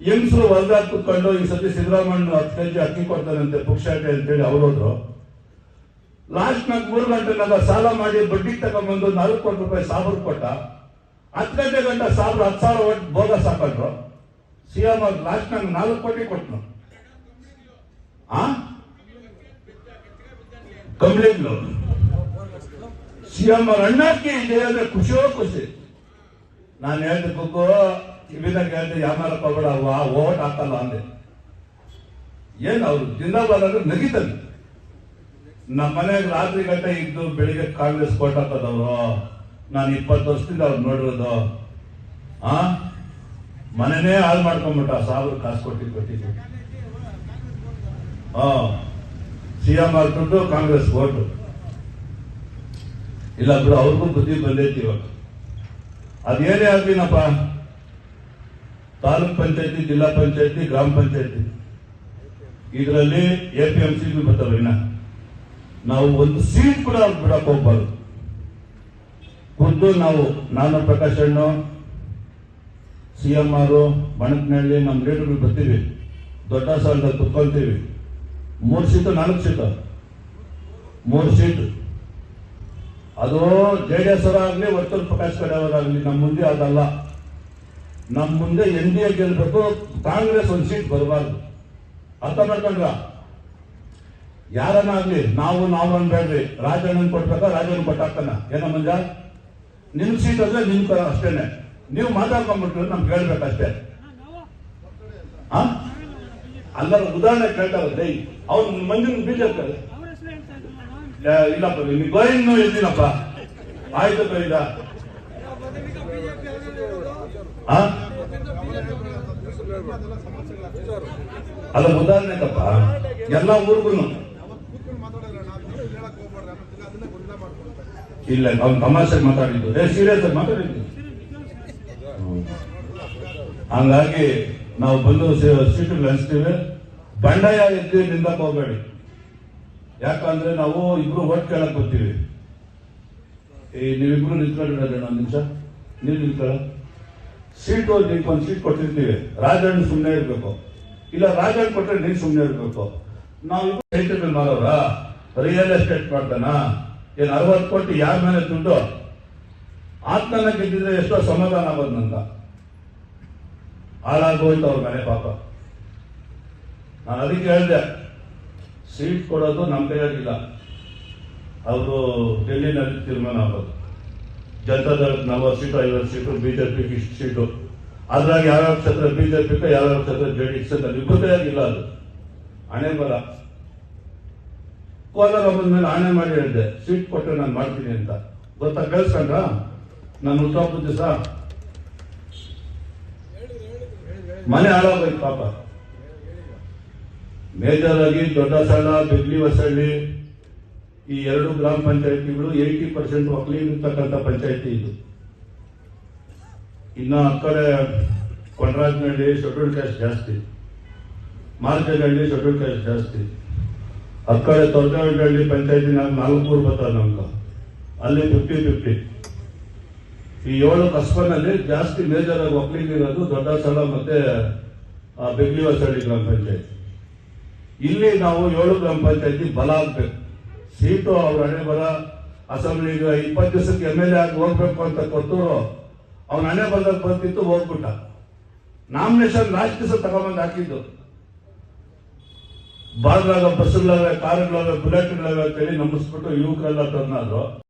ಹೆಂಗಸರು ಹೊಲ್ದಾಗ ಕುತ್ಕೊಂಡು ಈ ಸತಿ ಸಿದ್ದರಾಮಯ್ಯ 10 kg ಅಕ್ಕಿ ಕೊಡ್ತಾರಂತೆ ಪುಕ್ಷಾಟೆ ಅಂತೇಳಿ ಅವ್ರೋದ್ರು. ಲಾಸ್ಟ್ ನಾಗ 3 ಗಂಟೆನಾಗ ಸಾಲ ಮಾಡಿ ಬಡ್ಡಿ ತಗೊಂಡ್ಬಂದು 4 ಕೋಟಿ ರೂಪಾಯಿ ಸಾಬ್ರು ಕೊಟ್ಟ. 10 ಗಂಟೆ ಗಂಟ ಸಾಬ್ರು 10,000 ಒಟ್ಟು ಬೋಗಸ್ ಹಾಕೊಂಡ್ರು. ಸಿಎಂ ಲಾಸ್ಟ್ ನಾಗ 4 ಕೋಟಿ ಕೊಟ್ಟನು. ಕಂಪ್ಲೇಂಟ್ಲು ಸಿಎಂ ಅಣ್ಣಕ್ಕೆ ಇದೆ ಅಂದ್ರೆ ಖುಷಿಯೋ ಖುಷಿ. ನಾನು ಹೇಳ್ದೆ ಕುಕ್ಕು ಕಿವಿದಾಗ ಹೇಳ್ದೆ ಯಾಮಾರಪ್ಪ ಬೇಡ ಓಟ್ ಹಾಕಲ್ಲ ಅಂದೆ. ಏನ್ ಅವ್ರು ಜಿಂದಾಬಾದ್ ಅಂದ್ರೆ ನಗಿತಾನೆ. ನಮ್ಮ ಮನೆಯಾಗ ರಾತ್ರಿ ಗಂಟೆ ಇದ್ದು ಬೆಳಿಗ್ಗೆ ಕಾಂಗ್ರೆಸ್ ಕೋಟ್ ಹಾಕೋದವ್ರು. ನಾನು 20 ವರ್ಷದಿಂದ ಅವ್ರು ನೋಡಿರೋದು. ಮನೆನೇ ಹಾಳು ಮಾಡ್ಕೊಂಡ್ಬಿಟ್ಟ. 1000 ಕಾಸು ಕೊಟ್ಟಿದ್ದು ಸಿಎಂ ಆಗ್ಬಿಟ್ಟು ಕಾಂಗ್ರೆಸ್ ಓಟು ಇಲ್ಲ ಬಿಡು. ಅವ್ರಿಗೂ ಬುದ್ಧಿ ಬಂದೈತಿ ಇವಾಗ. ಅದೇನೇ ಆಗ್ಲಿನಪ್ಪ, ತಾಲೂಕ್ ಪಂಚಾಯತಿ, ಜಿಲ್ಲಾ ಪಂಚಾಯತಿ, ಗ್ರಾಮ ಪಂಚಾಯತಿ ಇದರಲ್ಲಿ APMC ಬರ್ತವೆ. ಇನ್ನ ನಾವು ಒಂದು ಸೀಟ್ ಕೂಡ ಬಿಡಕ್ ಹೋಗ್ಬಾರ್ದು. ಖುದ್ದು ನಾನು ಪ್ರಕಾಶ್ ಅಣ್ಣ, CM ಬಣಕನಹಳ್ಳಿ ನಮ್ಮ ಲೀಡರ್ಗಳು ಬರ್ತೀವಿ. ದೊಡ್ಡ ಸಾಲದಲ್ಲಿ ಕುತ್ಕೊಳ್ತೀವಿ. 3 ಸೀಟು 4 ಸೀಟು 3 ಸೀಟು ಅದು JDS ಅವರಾಗ್ಲಿ, ವರ್ತೂರ್ ಪ್ರಕಾಶ್ ಕಡೆ ಅವರಾಗ್ಲಿ. ನಮ್ಮ ಮುಂದೆ ಅದಲ್ಲ. ನಮ್ಮ ಮುಂದೆ NDA ಗೆಲ್ಬೇಕು. ಕಾಂಗ್ರೆಸ್ 1 ಸೀಟ್ ಬರಬಾರ್ದು. ಅರ್ಥ ಮಾಡ್ಕೊಂಡ್ರ? ಯಾರನ್ನಾಗ್ಲಿ ನಾವು ಅನ್ಬೇಡ್ರಿ. ರಾಜಣ್ಣನ್ ಕೊಡ್ಬೇಕಾ ರಾಜನ್ ಕೊಟ್ಟಾಗ್ತಾನ. ಏನ ಮಂಜ ನಿಮ್ ಸೀಟ್ ಅಂದ್ರೆ ನಿಮ್ ಅಷ್ಟೇನೆ. ನೀವು ಮಾತಾಡ್ಕೊಂಡ್ಬಿಟ್ರೆ ನಮ್ಗೆ ಹೇಳ್ಬೇಕಷ್ಟೇ. ಅಲ್ಲರ ಉದಾಹರಣೆ ಕೇಳ್ತಾರೆ. ಅವ್ನು ಮಂದಿನ BJP ಇಲ್ಲಪ್ಪ ನಿಮ್ಗೆ ಗೋಯಿಂಗ್ ಇದ್ದೀನಪ್ಪ. ಆಯ್ತಪ್ಪ ಈಗ ಅಲ್ಲ ಉದಾಹರಣೆಗಪ್ಪ ಎಲ್ಲ ಊರಿಗೂ ಇಲ್ಲ. ಅವ್ನು ತಮಾಷೆಗೆ ಮಾತಾಡಿದ್ದು, ಸೀರಿಯಸ್ ಆಗಿ ಮಾತಾಡಿದ್ದು. ಹಂಗಾಗಿ ನಾವು ಬಂದು ಸೀಟುಗಳು ಹಂಚ್ತೀವಿ. ಬಂಡಾಯ ಎದ್ದು ನಿಂದಕ್ಕೆ ಹೋಗಬೇಡಿ. ಯಾಕಂದ್ರೆ ನಾವು ಇಬ್ರು ಓಟ್ ಕೇಳಕ್ ಬರ್ತೀವಿ. ನೀವಿಬ್ರು ನಿಂತ್ಕೊಂಡಿರೋದು 1 ನಿಮಿಷ. ನೀವು ನಿಂತ್ಕೊಳ್ಳ ಸೀಟು ಒಂದು ಸೀಟ್ ಕೊಟ್ಟಿರ್ತೀವಿ. ರಾಜಣ್ಣ ಸುಮ್ಮನೆ ಇರ್ಬೇಕು. ಇಲ್ಲ ರಾಜಣ್ಣ ಕೊಟ್ಟರೆ ನೀನ್ ಸುಮ್ಮನೆ ಇರ್ಬೇಕು. ನಾವು ಸೈಟಲ್ ಮಾರೋರ ರಿಯಲ್ ಎಸ್ಟೇಟ್ ಮಾಡ್ತಾನ. ಏನ್ 60 ಕೋಟಿ ಯಾರ ಮೇಲೆ ದುಡ್ಡು ಆತ್ಮನ ಗೆದ್ದಿದ್ರೆ ಎಷ್ಟೋ ಸಮಾಧಾನ ಆಗೋದು. ನಂಗ ಹಾಳಾಗೋಯ್ತು ಅವ್ರ ಮನೆ ಪಾಪ. ನಾನು ಅದಕ್ಕೆ ಹೇಳಿದೆ, ಸೀಟ್ ಕೊಡೋದು ನಮ್ಮ ಕೈಯಾಗಿಲ್ಲ. ಅವರು ಡೆಲ್ಲಿನಲ್ಲಿ ತೀರ್ಮಾನ ಆಗೋದು. ಜನತಾದಳಕ್ಕೆ 40 ಸೀಟು 50 ಸೀಟು, BJPಗೆ ಇಷ್ಟು ಸೀಟು. ಅದ್ರಾಗ ಯಾವ್ಯಾವ ಕ್ಷೇತ್ರ BJPಗೆ, ಯಾವ್ಯಾವ ಕ್ಷೇತ್ರ JDS ಇಬ್ಬರ ಕೈಯಾಗಿಲ್ಲ. ಅದು ಹಣೆ ಬರ. ಕೋಲಾರ ಬಂದ್ಮೇಲೆ ಆಣೆ ಮಾಡಿ ಹೇಳಿದೆ, ಸೀಟ್ ಕೊಟ್ಟರೆ ನಾನು ಮಾಡ್ತೀನಿ ಅಂತ. ಗೊತ್ತಾ? ಕೇಳಿಸ್ಕೊಂಡ್ರ? ನಾನು ಹುಟ್ಟುಹಬ್ಬದ ದಿವಸ ಮನೆ ಹಾಳಾಗೋಯ್ತು ಪಾಪ. ಮೇಜರ್ ಆಗಿ ದೊಡ್ಡ ಸಾಲ, ಬೆಗ್ಲಿ ಹೊಸಳ್ಳಿ ಈ 2 ಗ್ರಾಮ ಪಂಚಾಯತಿಗಳು 80% ಒಕ್ಕಲಿಗಿರ್ತಕ್ಕಂಥ ಪಂಚಾಯತಿ ಇದು. ಇನ್ನು ಆ ಕಡೆ ಕೊಂಡರಾಜನಹಳ್ಳಿ ಶೆಡ್ಯೂಲ್ ಕ್ಯಾಸ್ಟ್ ಜಾಸ್ತಿ, ಮಾರ್ಜನಹಳ್ಳಿ ಶೆಡ್ಯೂಲ್ ಕ್ಯಾಸ್ಟ್ ಜಾಸ್ತಿ. ಆ ಕಡೆ ತೊರಜನಹಳ್ಳಿ ಪಂಚಾಯತಿ 4 ಊರು ಬರ್ತದೆ ನಮ್ಗೆ. ಅಲ್ಲಿ 50-50. ಈ 7 ಕಸ್ಬನಲ್ಲಿ ಜಾಸ್ತಿ ಮೇಜರ್ ಆಗಿ ಒಕ್ಕಲಿಗಿರೋದು ದೊಡ್ಡ ಸಾಲ ಮತ್ತೆ ಬೆಗ್ಲಿ ಹೊಸಳ್ಳಿ ಗ್ರಾಮ ಪಂಚಾಯತಿ. ಇಲ್ಲಿ ನಾವು 7 ಗ್ರಾಮ ಪಂಚಾಯತಿ ಬಲ ಆಗ್ಬೇಕು. ಸೀಟು ಅವ್ರ ಹಣೆ ಬರ. ಅಸೆಂಬ್ಲಿಗೆ 20 ದಿವಸಕ್ಕೆ MLA ಆಗಿ ಹೋಗ್ಬೇಕು ಅಂತ ಕೊಟ್ಟು ಅವ್ನ ಹಣೆ ಬರದಲ್ಲಿ ಬರ್ತಿತ್ತು, ಹೋಗ್ಬಿಟ್ಟ. ನಾಮಿನೇಷನ್ ಲಾಸ್ಟ್ ದಿವಸ ತಗೊಂಬಂದು ಹಾಕಿದ್ದು. ಬಾರ್ಲಾಗ ಬಸ್ಗಳವೆ, ಕಾರುಗಳವೆ, ಬುಲೆಟ್ಗಳವೆ ಅಂತೇಳಿ ನಂಬಿಸ್ಬಿಟ್ಟು ಯುವಕರೆಲ್ಲ ಟರ್ನ್ ಆದ್ರು.